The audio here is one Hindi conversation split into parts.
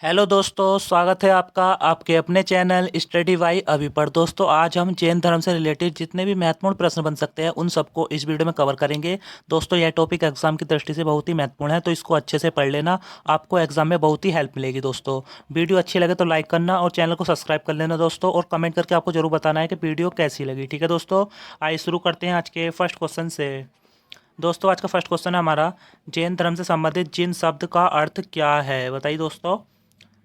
हेलो दोस्तों, स्वागत है आपका आपके अपने चैनल स्टडी बाई अभी पर। दोस्तों, आज हम जैन धर्म से रिलेटेड जितने भी महत्वपूर्ण प्रश्न बन सकते हैं उन सबको इस वीडियो में कवर करेंगे। दोस्तों, यह टॉपिक एग्जाम की दृष्टि से बहुत ही महत्वपूर्ण है, तो इसको अच्छे से पढ़ लेना। आपको एग्जाम में बहुत ही हेल्प मिलेगी। दोस्तों, वीडियो अच्छी लगे तो लाइक करना और चैनल को सब्सक्राइब कर लेना दोस्तों, और कमेंट करके आपको जरूर बताना है कि वीडियो कैसी लगी। ठीक है दोस्तों, आइए शुरू करते हैं आज के फर्स्ट क्वेश्चन से। दोस्तों, आज का फर्स्ट क्वेश्चन है हमारा, जैन धर्म से संबंधित जिन शब्द का अर्थ क्या है, बताइए दोस्तों।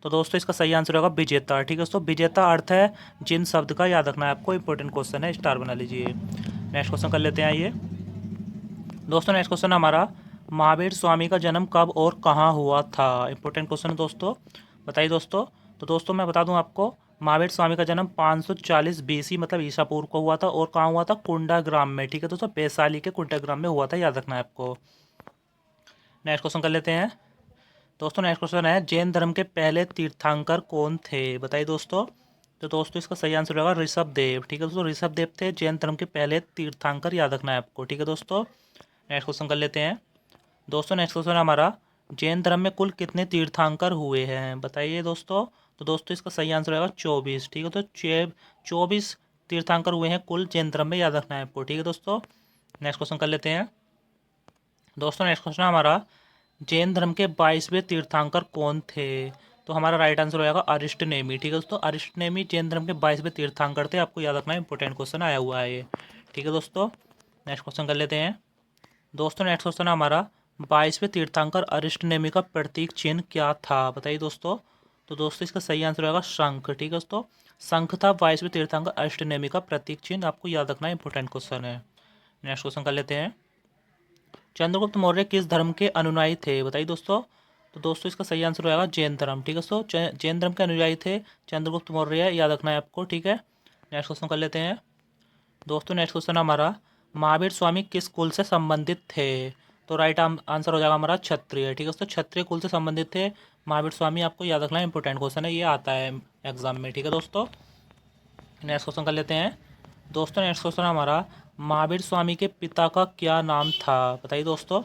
तो दोस्तों, इसका सही आंसर होगा विजेता। ठीक है दोस्तों, विजेता अर्थ है जिन शब्द का, याद रखना है आपको, इंपॉर्टेंट क्वेश्चन है, स्टार बना लीजिए। नेक्स्ट क्वेश्चन कर लेते हैं। आइए दोस्तों, नेक्स्ट क्वेश्चन हमारा, महावीर स्वामी का जन्म कब और कहाँ हुआ था। इंपॉर्टेंट क्वेश्चन है दोस्तों, बताइए दोस्तों। तो दोस्तों, मैं बता दूं आपको, महावीर स्वामी का जन्म 540 बीसी मतलब ईसा पूर्व को हुआ था, और कहाँ हुआ था, कुंडाग्राम में। ठीक है दोस्तों, वैशाली के कुंडाग्राम में हुआ था, याद रखना है आपको। नेक्स्ट क्वेश्चन कर लेते हैं। दोस्तों, नेक्स्ट क्वेश्चन है, जैन धर्म के पहले तीर्थंकर कौन थे, बताइए दोस्तों। तो दोस्तों, इसका सही आंसर होगा ऋषभ देव। ठीक है दोस्तों, ऋषभ देव थे जैन धर्म के पहले तीर्थंकर, याद रखना है आपको। ठीक है दोस्तों, नेक्स्ट क्वेश्चन कर लेते हैं। दोस्तों, नेक्स्ट क्वेश्चन हमारा, जैन धर्म में कुल कितने तीर्थंकर हुए हैं, बताइए दोस्तों। तो दोस्तों, इसका सही आंसर होगा 24। ठीक है तो 24 तीर्थंकर हुए हैं कुल जैन धर्म में, याद रखना है आपको। ठीक है दोस्तों, नेक्स्ट क्वेश्चन कर लेते हैं। दोस्तों, नेक्स्ट क्वेश्चन हमारा, जैन धर्म के 22वें तीर्थंकर कौन थे। तो हमारा राइट आंसर हो जाएगा अरिष्टनेमी। ठीक है दोस्तों, अरिष्टनेमी जैन धर्म के 22वें तीर्थंकर थे, आपको याद रखना है, इंपॉर्टेंट क्वेश्चन आया हुआ है ये। ठीक है दोस्तों, नेक्स्ट क्वेश्चन कर लेते हैं। दोस्तों, नेक्स्ट क्वेश्चन हमारा, 22वें तीर्थंकर अरिष्टनेमी का प्रतीक चिन्ह क्या था, बताइए दोस्तों। तो दोस्तों, इसका सही आंसर होगा शंख। ठीक है दोस्तों, शंख था 22वें तीर्थंकर अरिष्टनेमी का प्रतीक चिन्ह, आपको याद रखना है, इंपॉर्टेंट क्वेश्चन है। नेक्स्ट क्वेश्चन कर लेते हैं। चंद्रगुप्त मौर्य किस धर्म के अनुयायी थे, बताइए दोस्तों। तो दोस्तों, इसका सही आंसर होगा जैन धर्म। ठीक है दोस्तों, जैन धर्म के अनुयायी थे चंद्रगुप्त मौर्य, याद रखना है आपको। ठीक है, नेक्स्ट क्वेश्चन कर लेते हैं। दोस्तों, नेक्स्ट क्वेश्चन हमारा, महावीर स्वामी किस कुल से संबंधित थे। तो राइट आंसर हो जाएगा हमारा क्षत्रिय। ठीक है दोस्तों, क्षत्रिय कुल से संबंधित थे महावीर स्वामी, आपको याद रखना है, इंपॉर्टेंट क्वेश्चन है, ये आता है एग्जाम में। ठीक है दोस्तों, नेक्स्ट क्वेश्चन कर लेते हैं। दोस्तों, नेक्स्ट क्वेश्चन हमारा, महावीर स्वामी के पिता का क्या नाम था, बताइए दोस्तों।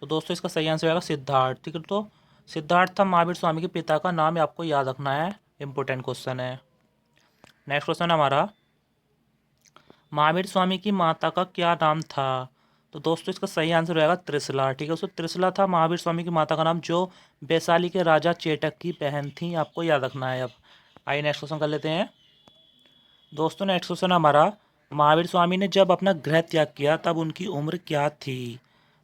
तो दोस्तों, इसका सही आंसर आएगा सिद्धार्थ। ठीक है, तो सिद्धार्थ था महावीर स्वामी के पिता का नाम, आपको याद रखना है, इंपॉर्टेंट क्वेश्चन है। नेक्स्ट क्वेश्चन हमारा, महावीर स्वामी की माता का क्या नाम था। तो दोस्तों, इसका सही आंसर रहेगा त्रिशला। ठीक है दोस्तों, त्रिशला था महावीर स्वामी की माता का नाम, जो वैशाली के राजा चेटक की बहन थी, आपको याद रखना है। अब आइए नेक्स्ट क्वेश्चन कर लेते हैं। दोस्तों, नेक्स्ट क्वेश्चन हमारा, महावीर स्वामी ने जब अपना गृह त्याग किया तब उनकी उम्र क्या थी।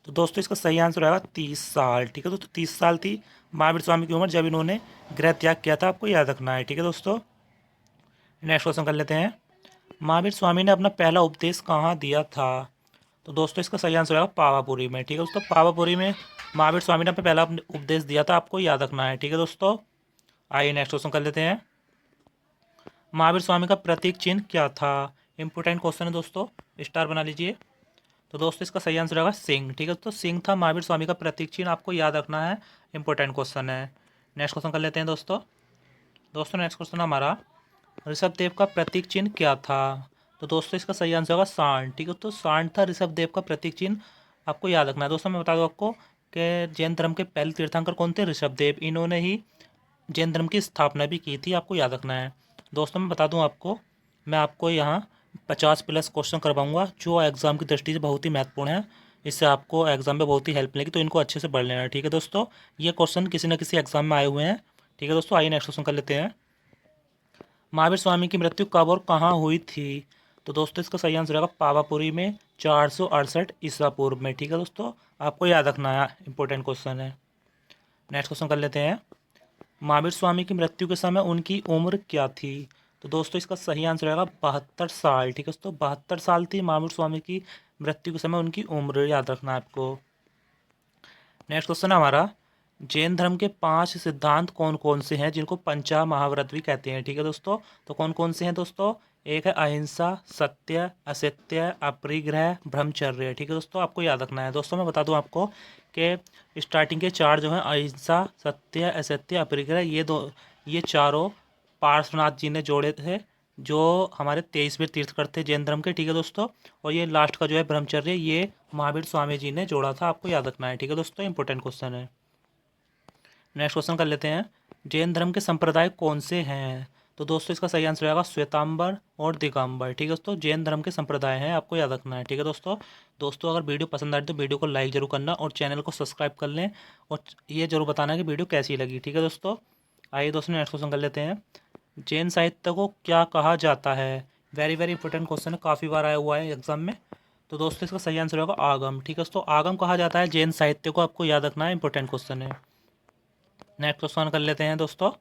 तो दोस्तों, इसका सही आंसर रहेगा 30 साल। ठीक है दोस्तों, 30 साल थी महावीर स्वामी की उम्र जब इन्होंने गृह त्याग किया था, आपको याद रखना है। ठीक है दोस्तों, नेक्स्ट क्वेश्चन कर लेते हैं। महावीर स्वामी ने अपना पहला उपदेश कहाँ दिया था। तो दोस्तों, इसका सही आंसर रहेगा पावापुरी में। ठीक है दोस्तों, पावापुरी में महावीर स्वामी ने अपना पहला उपदेश दिया था, आपको याद रखना है। ठीक है दोस्तों, आइए नेक्स्ट क्वेश्चन कर लेते हैं। महावीर स्वामी का प्रतीक चिन्ह क्या था, इंपोर्टेंट क्वेश्चन है दोस्तों, स्टार बना लीजिए। तो दोस्तों, इसका सही आंसर होगा सिंह। ठीक है, तो सिंह था महावीर स्वामी का प्रतीक चिन्ह, आपको याद रखना है, इंपॉर्टेंट क्वेश्चन है। नेक्स्ट क्वेश्चन कर लेते हैं दोस्तों। दोस्तों, नेक्स्ट क्वेश्चन हमारा, ऋषभ देव का प्रतीक चिन्ह क्या था। तो दोस्तों, इसका सही आंसर होगा सांड। ठीक है, तो सांड था ऋषभ देव का प्रतीक चिन्ह, आपको याद रखना है। दोस्तों, मैं बता दूं आपको कि जैन धर्म के पहले तीर्थंकर कौन थे, ऋषभ देव, इन्होंने ही जैन धर्म की स्थापना भी की थी, आपको याद रखना है। दोस्तों, मैं बता दूं आपको, मैं आपको यहाँ 50+ क्वेश्चन करवाऊंगा जो एग्जाम की दृष्टि से बहुत ही महत्वपूर्ण है, इससे आपको एग्जाम में बहुत ही हेल्प मिलेगी, तो इनको अच्छे से पढ़ लेना। ठीक है दोस्तों, ये क्वेश्चन किसी न किसी एग्जाम में आए हुए हैं। ठीक है दोस्तों, आइए नेक्स्ट क्वेश्चन कर लेते हैं। महावीर स्वामी की मृत्यु कब और कहाँ हुई थी। तो दोस्तों, इसका सही आंसर रहेगा पावापुरी में 468 ईसा पूर्व में। ठीक है दोस्तों, आपको याद रखना है, इंपॉर्टेंट क्वेश्चन है। नेक्स्ट क्वेश्चन कर लेते हैं। महावीर स्वामी की मृत्यु के समय उनकी उम्र क्या थी। तो दोस्तों, इसका सही आंसर रहेगा 72 साल। ठीक है दोस्तों, 72 साल थी महावीर स्वामी की मृत्यु के समय उनकी उम्र, याद रखना है आपको। नेक्स्ट क्वेश्चन है हमारा, जैन धर्म के 5 सिद्धांत कौन कौन से हैं जिनको पंचा महाव्रत भी कहते हैं। ठीक है दोस्तों, तो कौन कौन से हैं दोस्तों। एक है अहिंसा, सत्य, असत्य, अपरिग्रह, ब्रह्मचर्य। ठीक है दोस्तों, आपको याद रखना है। दोस्तों, मैं बता दूं आपको कि स्टार्टिंग के 4 जो हैं, अहिंसा, सत्य, असत्य, अपरिग्रह, ये चारों पार्श्वनाथ जी ने जोड़े थे, जो हमारे 23वें तीर्थकर थे जैन धर्म के। ठीक है दोस्तों, और ये लास्ट का जो है ब्रह्मचर्य, ये महावीर स्वामी जी ने जोड़ा था, आपको याद रखना है। ठीक है दोस्तों, इंपॉर्टेंट क्वेश्चन है। नेक्स्ट क्वेश्चन कर लेते हैं, जैन धर्म के संप्रदाय कौन से हैं? तो दोस्तों इसका सही आंसर रहेगा श्वेतांबर और दिगंबर। ठीक है दोस्तों, जैन धर्म के संप्रदाय हैं, आपको याद रखना है। ठीक है दोस्तों, अगर वीडियो पसंद आए तो वीडियो को लाइक जरूर करना और चैनल को सब्सक्राइब कर लें और ये जरूर बताना कि वीडियो कैसी लगी। ठीक है दोस्तों, आइए दोस्तों नेक्स्ट क्वेश्चन कर लेते हैं, जैन साहित्य को क्या कहा जाता है? वेरी वेरी इंपॉर्टेंट क्वेश्चन है, काफ़ी बार आया हुआ है एग्जाम में। तो दोस्तों इसका सही आंसर होगा आगम। ठीक है दोस्तों, आगम कहा जाता है जैन साहित्य को, आपको याद रखना है, इंपॉर्टेंट क्वेश्चन है। नेक्स्ट क्वेश्चन कर लेते हैं दोस्तों,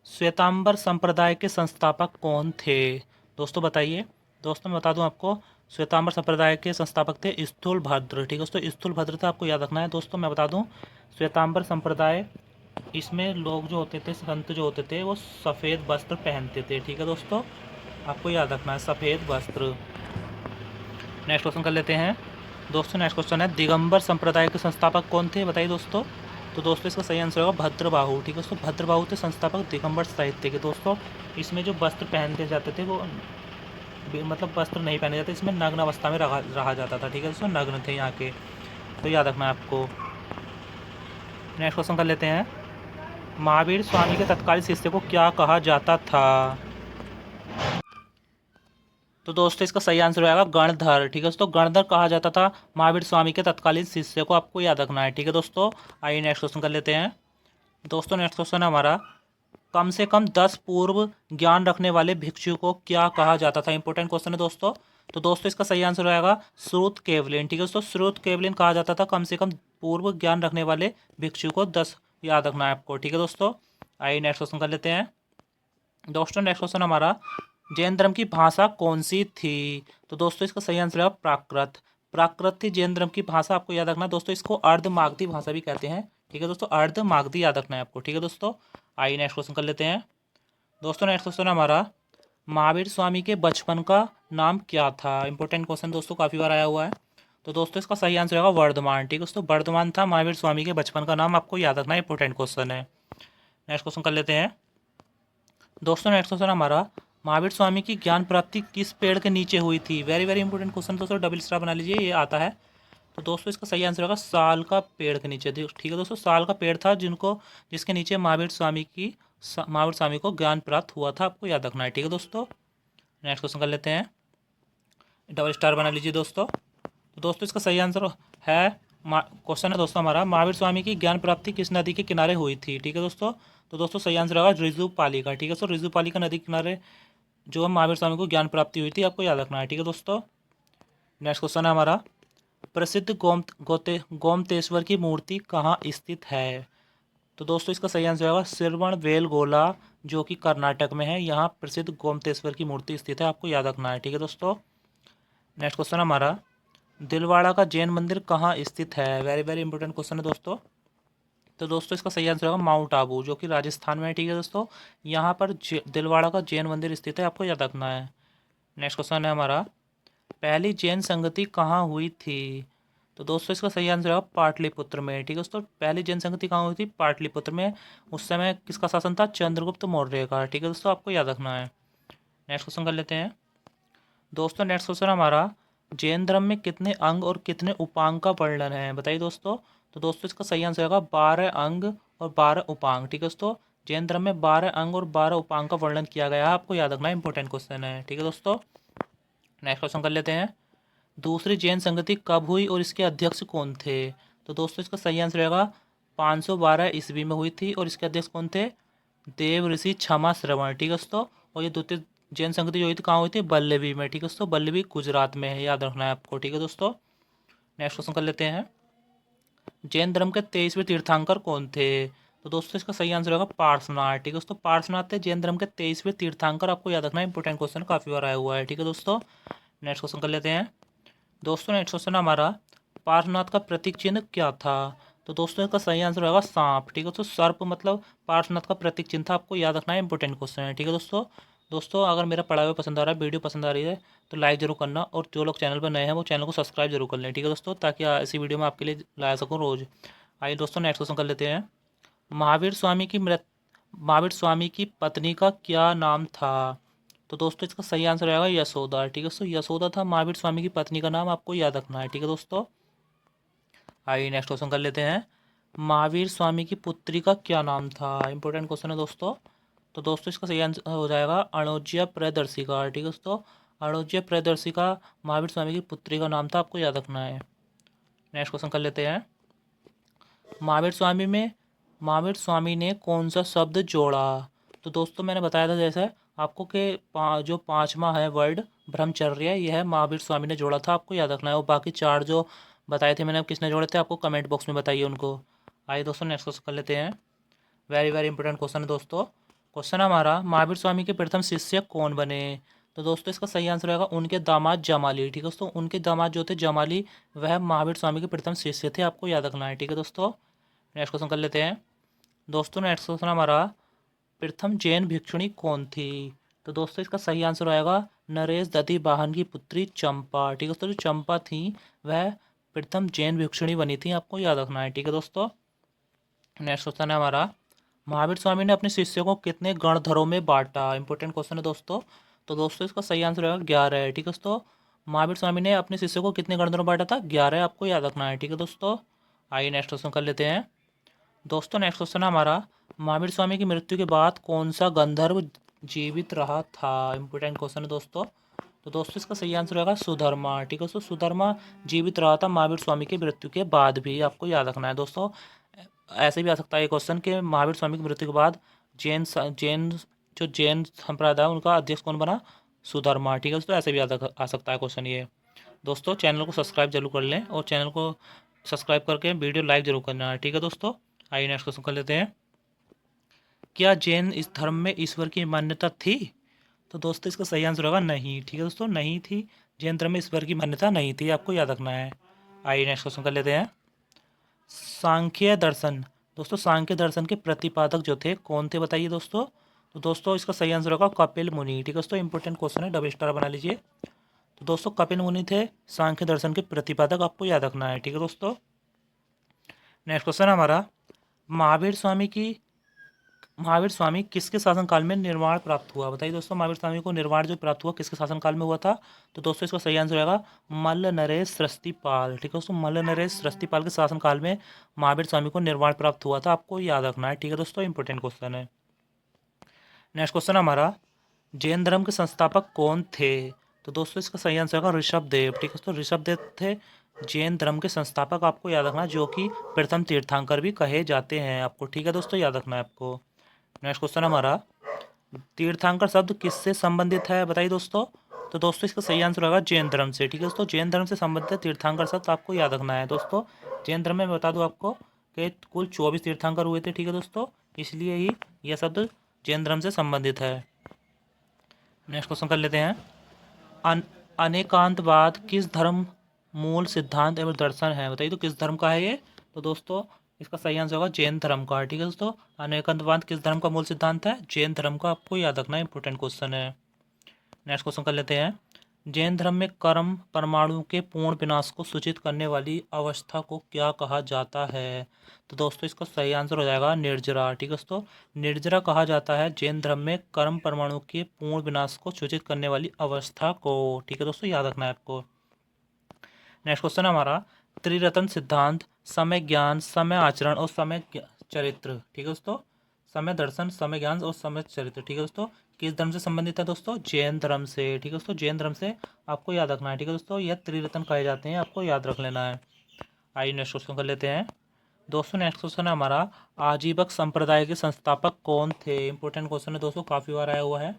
श्वेतांबर संप्रदाय के संस्थापक कौन थे? दोस्तों बताइए। दोस्तों मैं बता दूं आपको, श्वेतांबर संप्रदाय के संस्थापक थे स्थूलभद्र। ठीक है दोस्तों, स्थूलभद्र था, आपको याद रखना है। दोस्तों मैं बता दूं, श्वेतांबर संप्रदाय, इसमें लोग जो होते थे, संत जो होते थे, वो सफ़ेद वस्त्र पहनते थे। ठीक है दोस्तों, आपको याद रखना है, सफ़ेद वस्त्र। नेक्स्ट क्वेश्चन कर लेते हैं दोस्तों, नेक्स्ट क्वेश्चन है, दिगंबर संप्रदाय के संस्थापक कौन थे? बताइए दोस्तों। तो दोस्तों इसका सही आंसर होगा भद्रबाहु। ठीक है दोस्तों, भद्रबाहु थे संस्थापक दिगंबर साहित्य के। दोस्तों इसमें जो वस्त्र पहनते जाते थे वो मतलब वस्त्र नहीं पहने जाते, इसमें नग्न अवस्था में रहा जाता था। ठीक है दोस्तों, नग्न थे यहाँ के, तो याद रखना है आपको। नेक्स्ट क्वेश्चन कर लेते हैं, महावीर स्वामी के तत्कालीन शिष्य को क्या कहा जाता था? तो दोस्तों इसका सही आंसर होगा गणधर। ठीक है दोस्तों, गणधर कहा जाता था महावीर स्वामी के तत्कालीन शिष्य को, आपको याद रखना है। ठीक है दोस्तों, आइए नेक्स्ट क्वेश्चन कर लेते हैं दोस्तों। नेक्स्ट क्वेश्चन है हमारा, कम से कम 10 पूर्व ज्ञान रखने वाले भिक्षु को क्या कहा जाता था? इंपॉर्टेंट क्वेश्चन है दोस्तों। तो दोस्तों इसका सही आंसर होगा श्रुत केवलिन। ठीक है दोस्तों, श्रुत केवलिन कहा जाता था कम से कम पूर्व ज्ञान रखने वाले भिक्षु को 10 याद रखना है आपको। ठीक है दोस्तों, आइए नेक्स्ट क्वेश्चन कर लेते हैं दोस्तों। नेक्स्ट क्वेश्चन हमारा, जैन धर्म की भाषा कौन सी थी? तो दोस्तों इसका सही आंसर है प्राकृत। प्राकृत थी जैन धर्म की भाषा, आपको याद रखना है। दोस्तों इसको अर्धमागधी भाषा भी कहते हैं। ठीक है दोस्तों, अर्धमागधी याद रखना है आपको। ठीक है दोस्तों, आइए नेक्स्ट क्वेश्चन कर लेते हैं दोस्तों। नेक्स्ट क्वेश्चन हमारा, महावीर स्वामी के बचपन का नाम क्या था? इंपॉर्टेंट क्वेश्चन दोस्तों, काफ़ी बार आया हुआ है। तो दोस्तों इसका सही आंसर होगा वर्धमान। ठीक है दोस्तों, वर्धमान था महावीर स्वामी के बचपन का नाम, आपको याद रखना है, इंपॉर्टेंट क्वेश्चन है। नेक्स्ट क्वेश्चन कर लेते हैं दोस्तों। नेक्स्ट क्वेश्चन हमारा, महावीर स्वामी की ज्ञान प्राप्ति किस पेड़ के नीचे हुई थी? वेरी वेरी इंपॉर्टेंट क्वेश्चन दोस्तों, डबल स्टार बना लीजिए, ये आता है। तो दोस्तों इसका सही आंसर होगा साल का पेड़ के नीचे। ठीक है दोस्तों, साल का पेड़ था जिसके नीचे महावीर स्वामी को ज्ञान प्राप्त हुआ था, आपको याद रखना है। ठीक है दोस्तों, नेक्स्ट क्वेश्चन कर लेते हैं, डबल स्टार बना लीजिए दोस्तों। तो दोस्तों इसका सही आंसर है, क्वेश्चन है दोस्तों हमारा, महावीर स्वामी की ज्ञान प्राप्ति किस नदी के किनारे हुई थी? ठीक है दोस्तों, तो दोस्तों सही आंसर होगा रिजुपाली का। ठीक है दोस्तों, रिजुपाली का नदी के किनारे जो महावीर स्वामी को ज्ञान प्राप्ति हुई थी, आपको याद रखना है। ठीक है दोस्तों, नेक्स्ट क्वेश्चन है हमारा, प्रसिद्ध गोमतेश्वर की मूर्ति कहाँ स्थित है? तो दोस्तों इसका सही आंसर होगा श्रवणबेलगोला, जो कि कर्नाटक में है। यहाँ प्रसिद्ध गोमतेश्वर की मूर्ति स्थित है, आपको याद रखना है। ठीक है दोस्तों, नेक्स्ट क्वेश्चन हमारा, दिलवाड़ा का जैन मंदिर कहाँ स्थित है? वेरी वेरी इंपॉर्टेंट क्वेश्चन है दोस्तों। तो दोस्तों इसका सही आंसर होगा माउंट आबू, जो कि राजस्थान में है। ठीक है दोस्तों, यहाँ पर दिलवाड़ा का जैन मंदिर स्थित है, आपको याद रखना है। नेक्स्ट क्वेश्चन है हमारा, पहली जैन संगति कहाँ हुई थी? तो दोस्तों इसका सही आंसर होगा पाटलिपुत्र में। ठीक है दोस्तों, पहली जैन संगति कहाँ हुई थी? पाटलिपुत्र में। उस समय किसका शासन था? चंद्रगुप्त मौर्य का। ठीक है दोस्तों, आपको याद रखना है। नेक्स्ट क्वेश्चन कर लेते हैं दोस्तों। नेक्स्ट क्वेश्चन हमारा, जैन धर्म में कितने अंग और कितने उपांग का वर्णन है? बताइए दोस्तों। तो दोस्तों इसका सही आंसर होगा 12 अंग और 12 उपांग। ठीक है दोस्तों, जैन धर्म में 12 अंग और 12 उपांग का वर्णन किया गया है, आपको याद रखना है, इंपॉर्टेंट क्वेश्चन है। ठीक है दोस्तों, नेक्स्ट क्वेश्चन कर लेते हैं, दूसरी जैन संगति कब हुई और इसके अध्यक्ष कौन थे? तो दोस्तों इसका सही आंसर रहेगा 512 ईस्वी में हुई थी और इसके अध्यक्ष कौन थे? देव ऋषि क्षमा श्रवण। ठीक है दोस्तों, और ये द्वितीय जैन संगति जो हुई थी कहाँ हुई थी? बल्लभी में। ठीक है दोस्तों, बल्लभी गुजरात में है, याद रखना है आपको। ठीक है दोस्तों, नेक्स्ट क्वेश्चन कर लेते हैं, जैन धर्म के 23वें तीर्थंकर कौन थे? तो दोस्तों इसका सही आंसर होगा पार्श्वनाथ। ठीक है दोस्तों, पार्श्वनाथ थे जैन धर्म के 23वें तीर्थंकर, आपको याद रखना है, इंपॉर्टेंट क्वेश्चन काफी बार आया हुआ है। ठीक है दोस्तों, नेक्स्ट क्वेश्चन कर लेते हैं दोस्तों। नेक्स्ट क्वेश्चन हमारा, पार्श्वनाथ का प्रतीक चिन्ह क्या था? तो दोस्तों इसका सही आंसर होगा सांप। ठीक है दोस्तों, सर्प मतलब पार्श्वनाथ का प्रतीक चिन्ह था, आपको याद रखना है, इंपॉर्टेंट क्वेश्चन है। ठीक है दोस्तों अगर मेरा पढ़ा हुआ पसंद आ रहा है, वीडियो पसंद आ रही है, तो लाइक जरूर करना और जो लोग चैनल पर नए हैं वो चैनल को सब्सक्राइब जरूर कर लें। ठीक है दोस्तों, ताकि इसी वीडियो में आपके लिए ला सकूँ रोज़। आइए दोस्तों नेक्स्ट क्वेश्चन कर लेते हैं, महावीर स्वामी की पत्नी का क्या नाम था? तो दोस्तों इसका सही आंसर आएगा यशोदा। ठीक है दोस्तों, यशोदा था महावीर स्वामी की पत्नी का नाम, आपको याद रखना है। ठीक है दोस्तों, आइए नेक्स्ट क्वेश्चन कर लेते हैं, महावीर स्वामी की पुत्री का क्या नाम था? इंपॉर्टेंट क्वेश्चन है दोस्तों। तो दोस्तों इसका सही आंसर हो जाएगा अणुज्य प्रियदर्शिका। ठीक है दोस्तों, अणुज्य प्रियदर्शिका महावीर स्वामी की पुत्री का नाम था, आपको याद रखना है। नेक्स्ट क्वेश्चन कर लेते हैं। महावीर स्वामी ने कौन सा शब्द जोड़ा? तो दोस्तों मैंने बताया था जैसे आपको कि जो पांचवा है वर्ड ब्रह्मचर्य, यह महावीर स्वामी ने जोड़ा था, आपको याद रखना है। और बाकी चार जो बताए थे मैंने, किसने जोड़े थे, आपको कमेंट बॉक्स में बताइए उनको। आइए दोस्तों नेक्स्ट क्वेश्चन कर लेते हैं। वेरी वेरी इंपॉर्टेंट क्वेश्चन है दोस्तों। क्वेश्चन हमारा, महावीर स्वामी के प्रथम शिष्य कौन बने? तो दोस्तों इसका सही आंसर रहेगा उनके दामाद जमाली। ठीक है दोस्तों, उनके दामाद जो थे जमाली, वह महावीर स्वामी के प्रथम शिष्य थे, आपको याद रखना है। ठीक है दोस्तों, नेक्स्ट क्वेश्चन कर लेते हैं। दोस्तों नेक्स्ट क्वेश्चन हमारा, प्रथम जैन भिक्षुणी कौन थी? तो दोस्तों इसका सही आंसर आएगा नरेश दधि वाहन की पुत्री चंपा। ठीक है दोस्तों, जो चंपा थी वह प्रथम जैन भिक्षुणी बनी थी, आपको याद रखना है। ठीक है दोस्तों, नेक्स्ट क्वेश्चन है हमारा, महावीर स्वामी ने अपने शिष्यों को कितने गणधरों में बांटा? इंपॉर्टेंट क्वेश्चन है दोस्तों। तो दोस्तों इसका सही आंसर होगा 11 है। ठीक है दोस्तों, महावीर स्वामी ने अपने शिष्यों को कितने गणधरों में बांटा था? 11, आपको याद रखना है। ठीक है दोस्तों, आइए नेक्स्ट क्वेश्चन कर लेते हैं। दोस्तों नेक्स्ट क्वेश्चन है हमारा, महावीर स्वामी की मृत्यु के बाद कौन सा गंधर्व जीवित रहा था? इंपॉर्टेंट क्वेश्चन है दोस्तों। तो दोस्तों इसका सही आंसर होगा सुधर्मा। ठीक है दोस्तों, सुधर्मा जीवित रहा था महावीर स्वामी की मृत्यु के बाद भी, आपको याद रखना है दोस्तों। ऐसे भी आ सकता है ये क्वेश्चन कि महावीर स्वामी की मृत्यु के बाद जैन जो जैन संप्रदाय उनका अध्यक्ष कौन बना? सुधर्मा। ठीक है दोस्तों, ऐसे भी आ सकता है क्वेश्चन ये। दोस्तों चैनल को सब्सक्राइब जरूर कर लें और चैनल को सब्सक्राइब करके वीडियो लाइक जरूर करना है। ठीक है दोस्तों, आइए नेक्स्ट क्वेश्चन कर लेते हैं। क्या जैन इस धर्म में ईश्वर की मान्यता थी? तो दोस्तों इसका सही आंसर होगा नहीं। ठीक है दोस्तों, नहीं थी, जैन धर्म में ईश्वर की मान्यता नहीं थी, आपको याद रखना है। आइए नेक्स्ट क्वेश्चन कर लेते हैं। सांख्य दर्शन, दोस्तों सांख्य दर्शन के प्रतिपादक जो थे कौन थे, बताइए दोस्तों। तो दोस्तों इसका सही आंसर होगा कपिल मुनि। ठीक है दोस्तों, इंपॉर्टेंट क्वेश्चन है, डबल स्टार बना लीजिए। तो दोस्तों कपिल मुनि थे सांख्य दर्शन के प्रतिपादक, आपको याद रखना है। ठीक है दोस्तों, नेक्स्ट क्वेश्चन हमारा, महावीर स्वामी किसके शासनकाल में निर्वाण प्राप्त हुआ? बताइए दोस्तों, महावीर स्वामी को निर्वाण जो प्राप्त हुआ किसके शासनकाल में हुआ था? तो दोस्तों इसका सही आंसर होगा मल्ल नरेश सृष्टिपाल। ठीक है दोस्तों, मल्ल नरेश सृष्टिपाल के शासनकाल में महावीर स्वामी को निर्वाण प्राप्त हुआ था, आपको याद रखना है। ठीक है दोस्तों, इंपॉर्टेंट क्वेश्चन है। नेक्स्ट क्वेश्चन हमारा, जैन धर्म के संस्थापक कौन थे? तो दोस्तों इसका सही आंसर होगा ऋषभदेव। ठीक है दोस्तों, ऋषभदेव थे जैन धर्म के संस्थापक, आपको याद रखना, जो कि प्रथम तीर्थंकर भी कहे जाते हैं आपको। ठीक है दोस्तों, याद रखना है आपको। नेक्स्ट क्वेश्चन हमारा, तीर्थंकर शब्द किससे संबंधित है? बताइए दोस्तों। तो दोस्तों इसका सही आंसर होगा जैन धर्म से। ठीक है दोस्तों, जैन धर्म से संबंधित तीर्थंकर शब्द आपको याद रखना है दोस्तों। जैन धर्म में मैं बता दूं आपको कि कुल 24 तीर्थंकर हुए थे। ठीक है दोस्तों, इसलिए ही यह शब्द जैन धर्म से संबंधित है। नेक्स्ट क्वेश्चन कर लेते हैं। अनेकांतवाद किस धर्म मूल सिद्धांत एवं दर्शन है? बताइए तो किस धर्म का है ये? तो दोस्तों इसका सही आंसर होगा जैन धर्म का। ठीक है दोस्तों, अनेकांतवाद किस धर्म का मूल सिद्धांत है? जैन धर्म का, आपको याद रखना है, इंपॉर्टेंट क्वेश्चन है। नेक्स्ट क्वेश्चन कर लेते हैं। जैन धर्म में कर्म परमाणु के पूर्ण विनाश को सूचित करने वाली अवस्था को क्या कहा जाता है? तो दोस्तों इसका सही आंसर हो जाएगा निर्जरा। ठीक है दोस्तों, निर्जरा कहा जाता है जैन धर्म में कर्म परमाणु के पूर्ण विनाश को सूचित करने वाली अवस्था को। ठीक है दोस्तों, याद रखना है आपको। नेक्स्ट क्वेश्चन हमारा, त्रिरत्न सिद्धांत समय ज्ञान, समय आचरण और समय चरित्र। ठीक है दोस्तों, समय दर्शन, समय ज्ञान और समय चरित्र। ठीक है दोस्तों, किस धर्म से संबंधित है दोस्तों? जैन धर्म से। ठीक है दोस्तों, जैन धर्म से, आपको याद रखना है। ठीक है दोस्तों, यह त्रिरत्न कहे जाते हैं, आपको याद रख लेना है। आइए नेक्स्ट क्वेश्चन कर लेते हैं। दोस्तों नेक्स्ट क्वेश्चन है हमारा, आजीवक संप्रदाय के संस्थापक कौन थे? इंपॉर्टेंट क्वेश्चन है दोस्तों, काफ़ी बार आया हुआ है।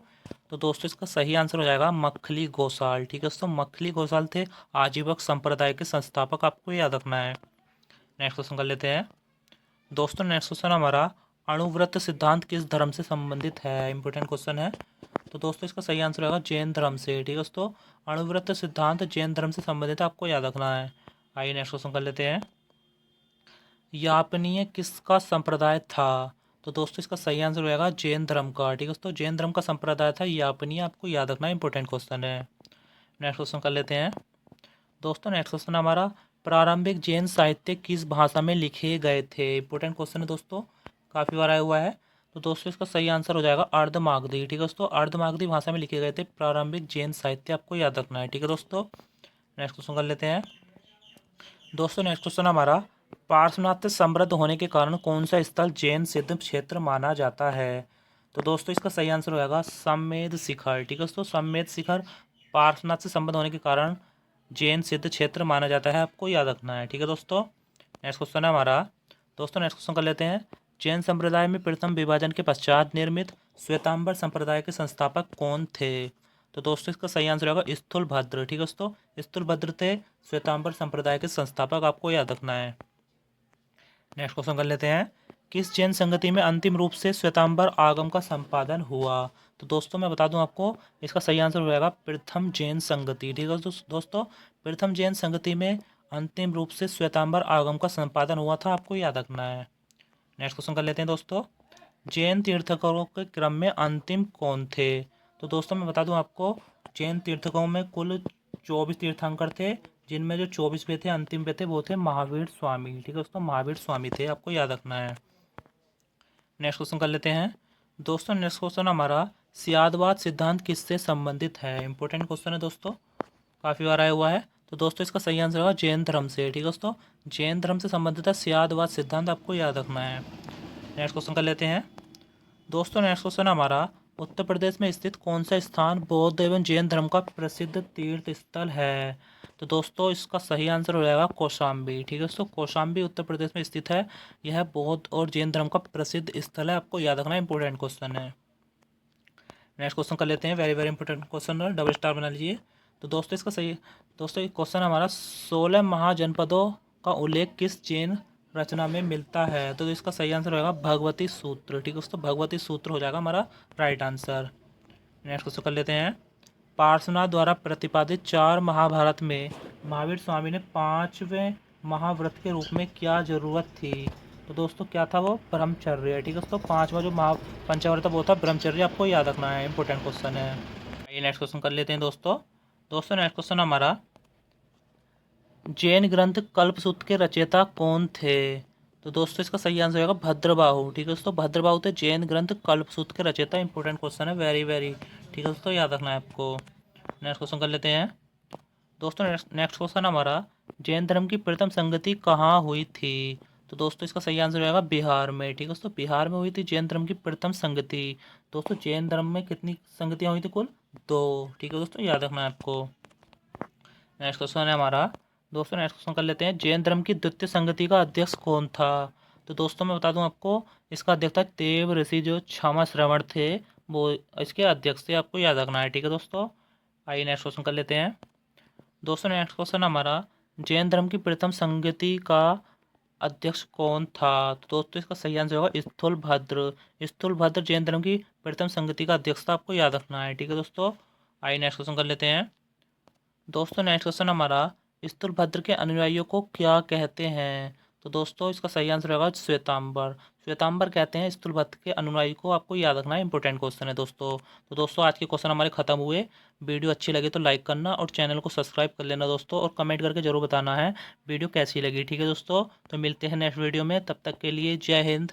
तो दोस्तों इसका सही आंसर हो जाएगा मखली घोषाल। ठीक है दोस्तों, मखली घोषाल थे आजीवक संप्रदाय के संस्थापक, आपको याद रखना है। नेक्स्ट क्वेश्चन कर लेते हैं। दोस्तों नेक्स्ट क्वेश्चन हमारा, अणुव्रत सिद्धांत किस धर्म से संबंधित है? इंपॉर्टेंट क्वेश्चन है। तो दोस्तों इसका सही आंसर होगा जैन धर्म से। ठीक है दोस्तों, अणुव्रत सिद्धांत जैन धर्म से संबंधित है, आपको याद रखना है। आइए नेक्स्ट क्वेश्चन कर लेते हैं। यापनीय किसका संप्रदाय था? तो दोस्तों इसका सही आंसर होगा जैन धर्म का। ठीक है दोस्तों, जैन धर्म का संप्रदाय था यापनीय, आपको याद रखना है, इंपॉर्टेंट क्वेश्चन है। नेक्स्ट क्वेश्चन कर लेते हैं। दोस्तों नेक्स्ट क्वेश्चन हमारा, प्रारंभिक जैन साहित्य किस भाषा में लिखे गए थे? इंपॉर्टेंट क्वेश्चन है दोस्तों, काफ़ी बार आया हुआ है। तो दोस्तों इसका सही आंसर हो जाएगा अर्धमागधी। ठीक है दोस्तों, अर्धमागधी भाषा में लिखे गए थे प्रारंभिक जैन साहित्य, आपको याद रखना है। ठीक है दोस्तों, नेक्स्ट क्वेश्चन कर लेते हैं। दोस्तों नेक्स्ट क्वेश्चन हमारा, पार्श्वनाथ से समृद्ध होने के कारण कौन सा स्थल जैन सिद्ध क्षेत्र माना जाता है? तो दोस्तों इसका सही आंसर हो जाएगा समेध शिखर। ठीक है दोस्तों, समेध शिखर पार्श्वनाथ से संबंध होने के कारण जैन सिद्ध क्षेत्र माना जाता है, आपको याद रखना है। ठीक है दोस्तों, नेक्स्ट क्वेश्चन है हमारा। दोस्तों नेक्स्ट क्वेश्चन कर लेते हैं। जैन संप्रदाय में प्रथम विभाजन के पश्चात निर्मित श्वेतांबर संप्रदाय के संस्थापक कौन थे? तो दोस्तों इसका सही आंसर होगा स्थूलभद्र। ठीक है दोस्तों, स्थूलभद्र थे श्वेतांबर संप्रदाय के संस्थापक, आपको याद रखना है। नेक्स्ट क्वेश्चन कर लेते हैं। किस जैन संगति में अंतिम रूप से श्वेतांबर आगम का संपादन हुआ? तो दोस्तों मैं बता दूं आपको, इसका सही आंसर हो जाएगा प्रथम जैन संगति। ठीक है दोस्तों, प्रथम जैन संगति में अंतिम रूप से श्वेतांबर आगम का संपादन हुआ था, आपको याद रखना है। नेक्स्ट क्वेश्चन कर लेते हैं दोस्तों। जैन तीर्थंकरों के क्रम में अंतिम कौन थे? तो दोस्तों मैं बता दूं आपको, जैन तीर्थंकरों में कुल 24 तीर्थंकर थे, जिनमें जो 24 पे थे, अंतिम पे थे, वो थे महावीर स्वामी। ठीक है दोस्तों, महावीर स्वामी थे, आपको याद रखना है। नेक्स्ट क्वेश्चन कर लेते हैं। दोस्तों नेक्स्ट क्वेश्चन हमारा, सियादवाद सिद्धांत किससे संबंधित है? इंपॉर्टेंट क्वेश्चन है दोस्तों, काफ़ी बार आया हुआ है। तो दोस्तों इसका सही आंसर होगा जैन धर्म से। ठीक है दोस्तों, जैन धर्म से संबंधित है सियादवाद सिद्धांत, आपको याद रखना है। नेक्स्ट क्वेश्चन कर लेते हैं। दोस्तों नेक्स्ट क्वेश्चन हमारा, उत्तर प्रदेश में स्थित कौन सा स्थान बौद्ध एवं जैन धर्म का प्रसिद्ध तीर्थ स्थल है? तो दोस्तों इसका सही आंसर हो जाएगा कौशाम्बी। ठीक है दोस्तों, कौशाम्बी उत्तर प्रदेश में स्थित है, यह बौद्ध और जैन धर्म का प्रसिद्ध स्थल है, आपको याद रखना, इंपॉर्टेंट क्वेश्चन है। नेक्स्ट क्वेश्चन कर लेते हैं, वेरी वेरी इंपॉर्टेंट क्वेश्चन है, डबल स्टार बना लीजिए। तो दोस्तों इसका सही, दोस्तों एक क्वेश्चन हमारा, 16 महाजनपदों का उल्लेख किस जैन रचना में मिलता है? तो इसका सही आंसर होगा भगवती सूत्र। ठीक है दोस्तों, भगवती सूत्र हो जाएगा हमारा राइट आंसर। नेक्स्ट क्वेश्चन कर लेते हैं। पार्श्वनाथ द्वारा प्रतिपादित 4 महाभारत में महावीर स्वामी ने 5वें महाव्रत के रूप में क्या जरूरत थी? तो दोस्तों क्या था वो? ब्रह्मचर्य। ठीक है दोस्तों, 5वां जो पंचाव्रत वो था ब्रह्मचर्य, आपको याद रखना है, इंपॉर्टेंट क्वेश्चन है। आइए नेक्स्ट क्वेश्चन कर लेते हैं दोस्तों। नेक्स्ट क्वेश्चन हमारा, जैन ग्रंथ कल्पसूत्र के रचयिता कौन थे? तो दोस्तों इसका सही आंसर होगा भद्रबाहु। ठीक है दोस्तों, भद्रबाहु थे जैन ग्रंथ कल्पसूत्र के रचयिता, इंपॉर्टेंट क्वेश्चन है, वेरी वेरी। ठीक है दोस्तों, याद रखना है आपको। नेक्स्ट क्वेश्चन कर लेते हैं। दोस्तों नेक्स्ट क्वेश्चन हमारा, जैन धर्म की प्रथम संगति कहाँ हुई थी? तो दोस्तों इसका सही आंसर होगा बिहार में। ठीक है दोस्तों, बिहार में हुई थी जैन धर्म की प्रथम संगति। दोस्तों जैन धर्म में कितनी संगतियाँ हुई थी? कुल 2। ठीक है दोस्तों, याद रखना है आपको। नेक्स्ट क्वेश्चन है हमारा। दोस्तों नेक्स्ट क्वेश्चन कर लेते हैं। जैन धर्म की द्वितीय संगति का अध्यक्ष कौन था? तो दोस्तों मैं बता दूं आपको, इसका अध्यक्ष था देव ऋषि, जो क्षमा श्रवण थे, वो इसके अध्यक्ष थे, आपको याद रखना है। ठीक है दोस्तों, आइए नेक्स्ट क्वेश्चन कर लेते हैं। दोस्तों नेक्स्ट क्वेश्चन हमारा, जैन धर्म की प्रथम संगति का अध्यक्ष कौन था? तो दोस्तों इसका सही आंसर होगा स्थूलभद्र। स्थूलभद्र जैन धर्म की प्रथम संगति का अध्यक्ष था, आपको याद रखना है। ठीक है दोस्तों, आइए नेक्स्ट क्वेश्चन कर लेते हैं। दोस्तों नेक्स्ट क्वेश्चन हमारा, स्थूलभद्र के अनुयायियों को क्या कहते हैं? तो दोस्तों इसका सही आंसर होगा श्वेतांबर। श्वेतांबर कहते हैं स्थूलभद्र के अनुयायी को, आपको याद रखना है, इंपॉर्टेंट क्वेश्चन है दोस्तों। तो दोस्तों आज के क्वेश्चन हमारे खत्म हुए। वीडियो अच्छी लगी तो लाइक करना और चैनल को सब्सक्राइब कर लेना दोस्तों, और कमेंट करके जरूर बताना है वीडियो कैसी लगी। ठीक है दोस्तों, तो मिलते हैं नेक्स्ट वीडियो में, तब तक के लिए जय हिंद।